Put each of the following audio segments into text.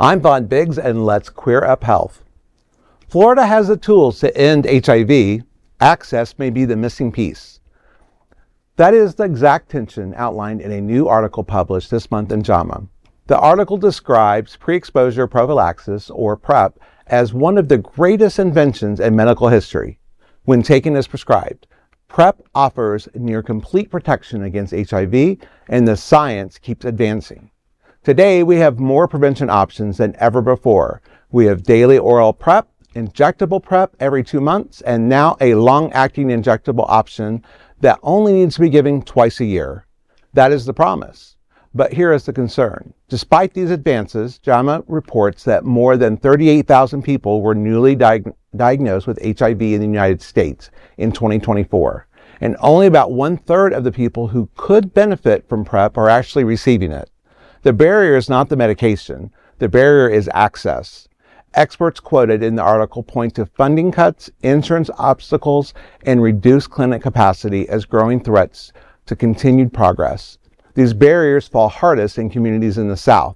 I'm Vaughn Biggs, and let's queer up health. Florida has the tools to end HIV. Access may be the missing piece. That is the exact tension outlined in a new article published this month in JAMA. The article describes pre-exposure prophylaxis, or PrEP, as one of the greatest inventions in medical history. When taken as prescribed, PrEP offers near complete protection against HIV, and the science keeps advancing. Today, we have more prevention options than ever before. We have daily oral PrEP, injectable PrEP every 2 months, and now a long-acting injectable option that only needs to be given twice a year. That is the promise. But here is the concern. Despite these advances, JAMA reports that more than 38,000 people were newly diagnosed with HIV in the United States in 2024. And only about 1/3 of the people who could benefit from PrEP are actually receiving it. The barrier is not the medication. The barrier is access. Experts quoted in the article point to funding cuts, insurance obstacles, and reduced clinic capacity as growing threats to continued progress. These barriers fall hardest in communities in the South,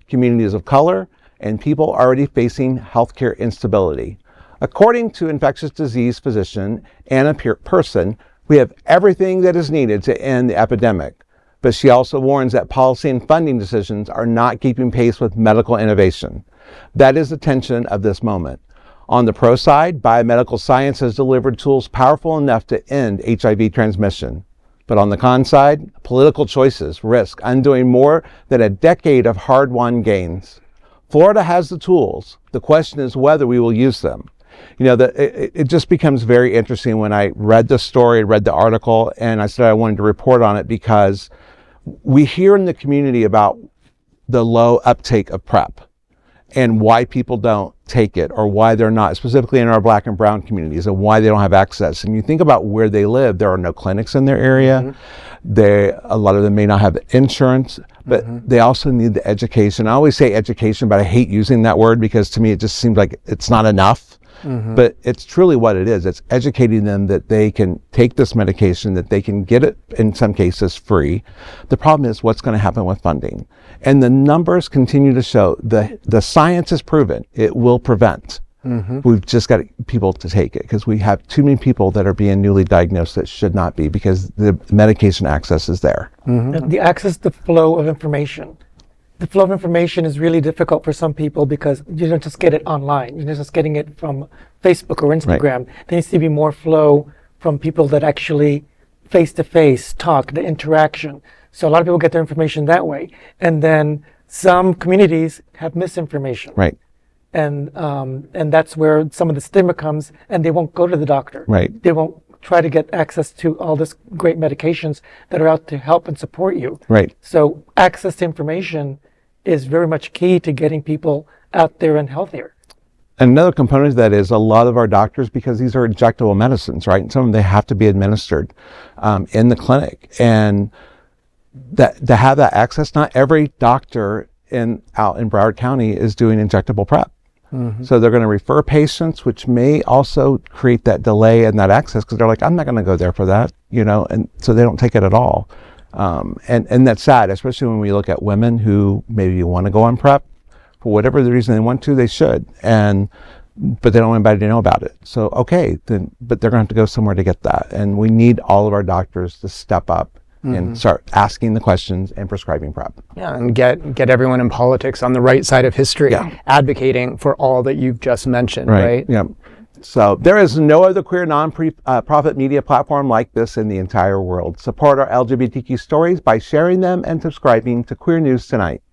communities of color, and people already facing healthcare instability. According to infectious disease physician Anna Person, we have everything that is needed to end the epidemic. But she also warns that policy and funding decisions are not keeping pace with medical innovation. That is the tension of this moment. On the pro side, biomedical science has delivered tools powerful enough to end HIV transmission. But on the con side, political choices risk undoing more than a decade of hard-won gains. Florida has the tools. The question is whether we will use them. You know, it just becomes very interesting when I read the story, read the article, and I said I wanted to report on it because we hear in the community about the low uptake of PrEP and why people don't take it or why they're not, specifically in our Black and brown communities, and why they don't have access. And you think about where they live, there are no clinics in their area. A lot of them may not have insurance, but they also need the education. I always say education, but I hate using that word because to me it just seems like it's not enough. But it's truly what it is. It's educating them that they can take this medication, that they can get it in some cases free. The problem is what's going to happen with funding. And the numbers continue to show the science is proven it will prevent. We've just got people to take it because we have too many people that are being newly diagnosed that should not be because the medication access is there. The access, the flow of information. The flow of information is really difficult for some people because you don't just get it online. You're just getting it from Facebook or Instagram. Right. There needs to be more flow from people that actually face-to-face talk, the interaction. So a lot of people get their information that way. And then some communities have misinformation. Right. And that's where some of the stigma comes, and they won't go to the doctor. Right. They won't try to get access to all this great medications that are out to help and support you. Right. So access to information is very much key to getting people out there and healthier. Another component of that is a lot of our doctors, because these are injectable medicines, right? And some of them, they have to be administered in the clinic. And that to have that access, not every doctor out in Broward County is doing injectable PrEP. So they're going to refer patients, which may also create that delay in that access because they're like, I'm not going to go there for that, you know, and so they don't take it at all. And that's sad, especially when we look at women who maybe want to go on PrEP for whatever the reason they want to, they should, but they don't want anybody to know about it. So okay, then, but they're going to have to go somewhere to get that, and we need all of our doctors to step up and start asking the questions and prescribing PrEP. Yeah, and get everyone in politics on the right side of history, advocating for all that you've just mentioned, right? Yeah. So there is no other queer non-profit media platform like this in the entire world. Support our LGBTQ stories by sharing them and subscribing to Queer News Tonight.